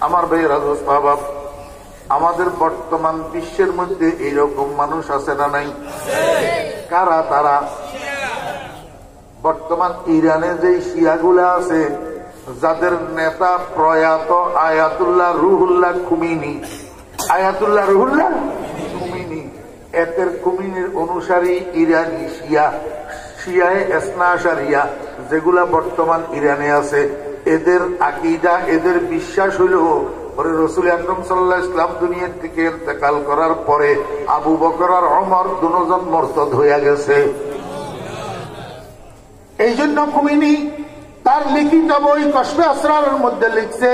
আমার ভাইয়েরা দোস্ত বাপ, আমাদের বর্তমান বিশ্বের মধ্যে এইরকম মানুষ আছে না নাই? কারা তারা? বর্তমান ইরানে যে শিয়াগুলা আছে, যাদের নেতা প্রয়াত Ayatollah Ruhollah Khomeini, Ayatollah Ruhollah Khomeini, এতের খুমিনির অনুসারী ইরানি শিয়া, শিয়ায়ে ইসনা আশারিয়া যেগুলা বর্তমান ইরানে আছে, এদের আকীদা, এদের বিশ্বাস হইল পরে রাসূল আকরাম সাল্লাল্লাহু আলাইহি ওয়াসাল্লাম দুনিয়ার থেকে ইন্তেকাল করার পরে আবু বকর আর ওমর দুজন মুরতাদ হয়ে গেছে। এই জন্য খুমিনি তার লিখিত বই কশফে আসরারের মধ্যে লিখছে,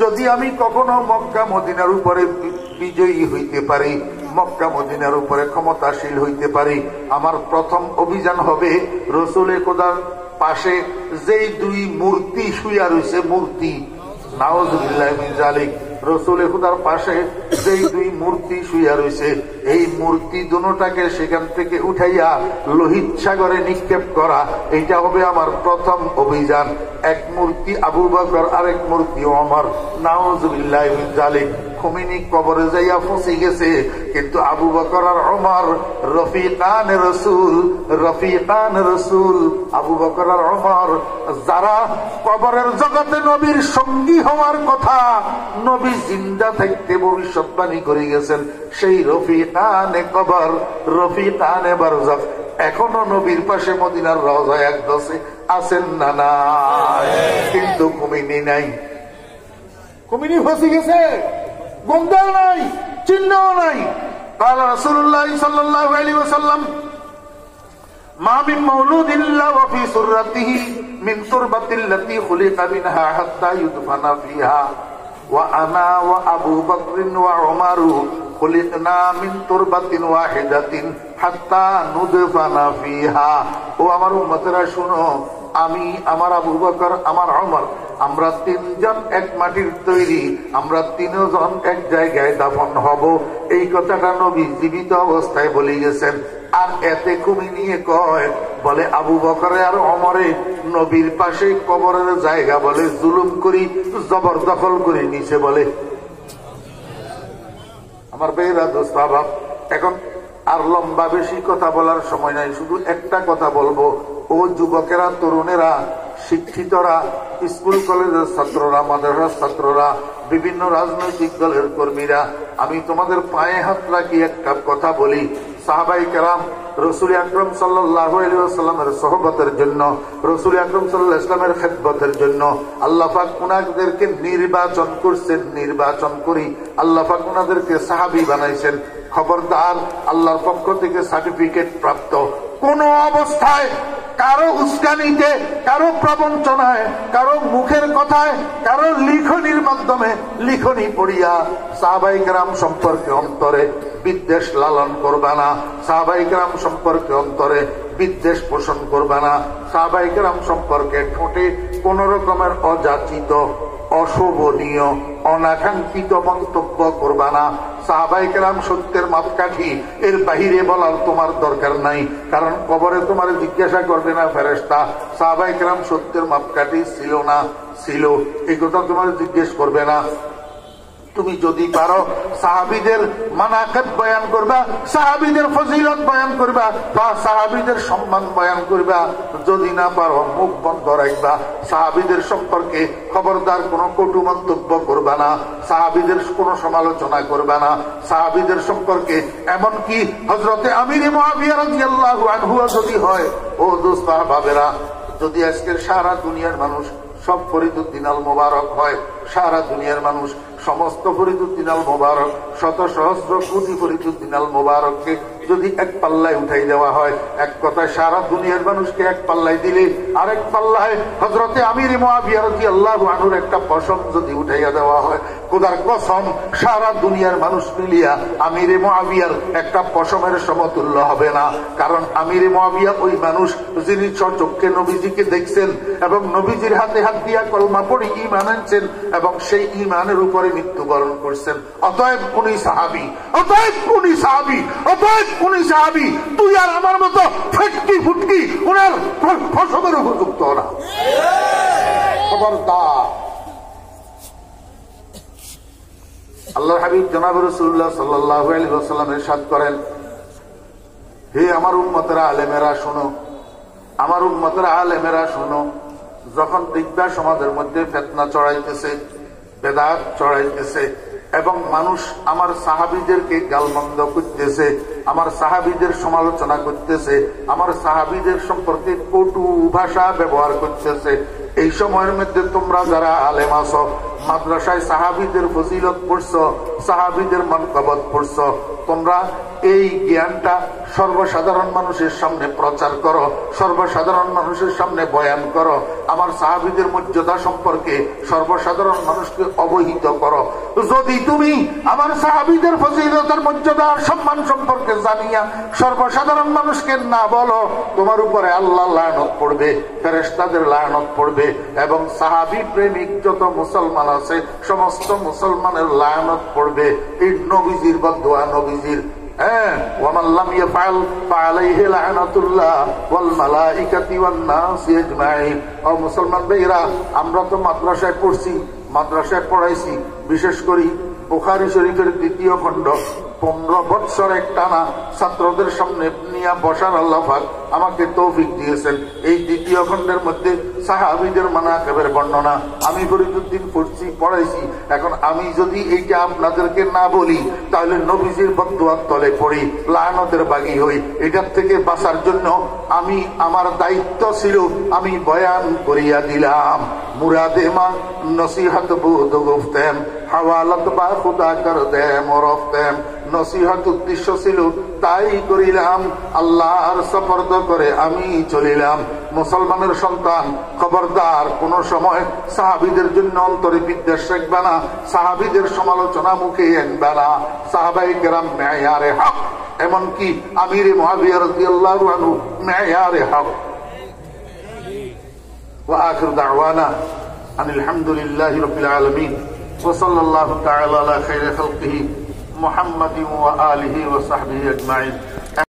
যদি আমি কখনো মক্কা মদিনার উপরে বিজয়ী হইতে পারি, মক্কা মদিনার উপরে ক্ষমতাশীল হইতে পারি, আমার প্রথম অভিযান হবে রাসূলে খোদার পাশে যেই দুই মূর্তি শুইয়া রয়েছে, মূর্তি, নাউযুবিল্লাহি মিন যালিক, রাসূলে খোদার পাশে যেই দুই মূর্তি শুইয়া রয়েছে, এই মূর্তি দুটাকে সেখান থেকে উঠাইয়া লোহিত সাগরে নিক্ষেপ করা, এইটা হবে আমার প্রথম অভিযান। এক মূর্তি আবু বকর, আরেক মূর্তি ওমর, নাউযুবিল্লাহি মিন যালিক। খুমিনি কবরে যাইয়া ফসে গেছে, কিন্তু আবু বকর আর ওমর রফিকান রাসূল, রফিকান রাসূল। আবু বকর আর ওমর যারা কবরের জগতে নবীর সঙ্গী হওয়ার কথা নবী জিন্দা থাকতে ভবিষ্যৎবাণী করে গেছেন, সেই রফিকানে কবর, রফিকানে বারজাখ এখনো নবীর পাশে মদিনার রওজা আকদাসে আছেন না নাই? কিন্তু খুমিনি নাই, খুমিনি ফসে গেছে, গন্ধাও নাই, চিহ্নও নাই। قال رسول الله صلى الله عليه وسلم ما من مولود إلا وفي سرته من تربة التي خلق منها حتى يدفن فيها وأنا وأبو بكر وعمر خلقنا من تربة واحدة حتى ندفن فيها। ও আমার উম্মতেরা শুনো, আমি, আমার আবু বকর, আমার ওমর, আমরা তিনজন এক মাটির তৈরি, আমরা তিনজন এক জায়গায় দাফন হব, এই কথাটা নবী জীবিত অবস্থায় বলে গেছেন। আর এতে খুমি নিয়ে কয়, বলে আবু বকরে আর ওমরে নবীর পাশে কবরের জায়গা বলে জুলুম করি, জবরদখল করি নিচে বলে। আমার ভাইয়েরা দোস্ত বাপ, এখন আর লম্বা বেশি কথা বলার সময় নাই, শুধু একটা কথা বলবো। ও যুবকেরা, তরুণেরা, শিক্ষিতরা, স্কুল কলেজের ছাত্ররা, মাদ্রাসার ছাত্ররা, বিভিন্ন রাজনৈতিক দলের কর্মীরা, আমি তোমাদের পায়ে হাত রাখি একটা কথা বলি। সাহাবায়ে কেরাম রাসূল আকরাম সাল্লাল্লাহু আলাইহি ওয়াসাল্লামের সোহবতের জন্য, রাসূল আকরাম সাল্লাল্লাহু আলাইহি ওয়াসাল্লামের খেদমতের জন্য আল্লাহ পাক উনাদেরকে নির্বাচন করছেন, নির্বাচন করি আল্লাহ পাক উনাদেরকে সাহাবী বানাইছেন। খবরদার, আল্লাহর পক্ষ থেকে সার্টিফিকেট প্রাপ্ত কোন অবস্থায় কারো উস্কানিতে, কারো প্রবঞ্চনায়, কারো মুখের কথায়, কারো লিখনির মাধ্যমে লিখনি পড়িয়া সাহাবায়ে কেরাম সম্পর্কে অন্তরে বিদ্বেষ লালন করবা না, সাহাবায়ে কেরাম সম্পর্কে অন্তরে বিদ্বেষ পোষণ করবা না, সাহাবায়ে কেরাম সম্পর্কে ঠোঁটে কোন রকমের অযাচিত, অশোভনীয়, অনাকাঙ্ক্ষিত মন্তব্য করবা না। সাহাবায়ে কেরাম সত্যের মাপকাঠি, এর বাহিরে বলার তোমার দরকার নাই, কারণ কবরে তোমার জিজ্ঞাসা করবে না ফেরেশতা সাহাবায়ে কেরাম সত্যের মাপকাঠি ছিল না ছিল, এই কথা তোমার জিজ্ঞেস করবে না। তুমি যদি পারো সাহাবীদের মানাকিব বয়ান করবা, সাহাবীদের ফজিলত বয়ান করবা, বা সাহাবীদের সম্মান বয়ান করবা। যদি না পারো মুখ বন্ধ রাখবা। সাহাবীদের সম্পর্কে খবরদার কোনো কটু মন্তব্য করবা না, সাহাবীদের কোনো সমালোচনা করবা না, সাহাবীদের সম্পর্কে এমনকি হযরতে আমির মুআবিয়া রাদিয়াল্লাহু আনহু যদি হয়, ও দোস্ত বাবেরা, যদি আজকের সারা দুনিয়ার মানুষ সব ফরিদুদ্দিন আল মোবারক হয়, সারা দুনিয়ার মানুষ সমস্ত ফরিদুদ্দিন আল মোবারক, শত সহস্র কোটি ফরিদুদ্দিন আল মোবারককে যদি এক পাল্লায় উঠাই দেওয়া হয়, এক কথায় সারা দুনিয়ার মানুষকে এক পাল্লায় দিলে আরেক পাল্লায় হযরতে আমির মুআবিয়া রাদিয়াল্লাহু আনহুর একটা পশম যদি উঠাইয়া দেওয়া হয়, খোদার কসম সারা দুনিয়ার মানুষ মিলিয়া আমির মুআবিয়ার একটা পশমের সমতুল্য হবে না। কারণ আমির মুআবিয়া ওই মানুষ যিনি চোখে নবীজিকে দেখছেন এবং নবীজির হাতে হাত দিয়া কলমা পড়ে ঈমান আনছেন এবং সেই ঈমানের উপরে মৃত্যুবরণ করছেন। অতএব উনি সাহাবী, অতএব উনি সাহাবী, অতএব উনি সাহাবী। তুই আর আমার মতো ফটকি ফুটকি উনার ফসলের উপযুক্ত না। খবরদার। আল্লাহর হাবিব জনাব রাসূলুল্লাহ সাল্লাল্লাহু আলাইহি ওয়াসাল্লাম ইরশাদ করেন, হে আমার উম্মতেরা আলেমেরা শোনো, আমার উম্মতেরা আলেমেরা শোনো, যখন দেখবা সমাজের মধ্যে ফিতনা চড়াইতেছে, বেদাত চড়াইতেছে এবং মানুষ আমার সাহাবীদেরকে গালমন্দ করতেছে, আমার সাহাবীদের সমালোচনা করতেছে, আমার সাহাবীদের সম্পর্কে কটু ভাষা ব্যবহার করতেছে, এই সময়ের মধ্যে তোমরা যারা আলেম আছো, মাদ্রাসায় সাহাবীদের ফজিলত পড়ছো, সাহাবীদের মানকাবত পড়ছো, তোমরা এই জ্ঞানটা সর্বসাধারণ মানুষের সামনে প্রচার করো, সর্বসাধারণ মানুষের সামনে বয়ান করো, আমার সাহাবীদের মর্যাদা সম্পর্কে সর্বসাধারণ মানুষকে অবহিত করো। যদি তুমি আমার সাহাবীদের ফজিলতের মর্যাদা সম্মান সম্পর্কে জানিয়া সর্বসাধারণ মানুষকে না বলো, তোমার উপরে আল্লাহ লানত পড়বে, ফেরেশতাদের লানত পড়বে এবং সাহাবী প্রেমিক যত মুসলমান আছে সমস্ত মুসলমানের লানত পড়বে। এই নবীজির বদদুয়া, নবীজির ومن لم يفعل فعليه لعنة الله والملائكة والناس أجمعين। ও মুসলমান ভাইরা, আমরা তো মাদ্রাসায় পড়ছি, মাদ্রাসায় পড়াইছি, বিশেষ করে বুখারী শরীফের 2য় খণ্ড 15 বছর একটানা ছাত্রদের সামনে নিয়ে বসার আল্লাহ পাক আমাকে তৌফিক দিয়েছেন। এই 2য় খণ্ডের মধ্যে সাহাবীদের মানাকিবের বর্ণনা আমি ফরিদউদ্দিন পড়াইছি। এখন আমি যদি এইটা আপনাদেরকে না বলি তাহলে নবীজির বদদুয়ার তলে পড়ি, লানতের বাগী হই। এটার থেকে বাঁচার জন্য আমি, আমার দায়িত্ব ছিল আমি বয়ান করিয়া দিলাম। মুরাদে মা নসিহত বুদ গুফতেম, হাওয়ালাত বা খুদা কর দে মরফতেম। নসিহত উদ্দেশ্য ছিল তাই করিলাম, আল্লাহর সপর্দ করে আমি চলিলাম। মুসলমানের সন্তান, খবরদার কোন সময় সাহাবীদের জন্য অন্তরে বিদ্বেষ রাখবে না, সাহাবীদের সমালোচনা মুখে আনবে না। সাহাবায়ে কেরাম মেয়ারে হক, এমনকি আমিরে মুআবিয়া রাদিয়াল্লাহু আনহু মেয়ারে হক। ওয়া আখির দাওয়ানা আনিল হামদুলিল্লাহি রাব্বিল আলামিন ওয়া সাল্লাল্লাহু তাআলা আলা খাইরি খালকিহি মুহাম্মাদিন ওয়া আলিহি ওয়া সাহবিহি আজমাইন।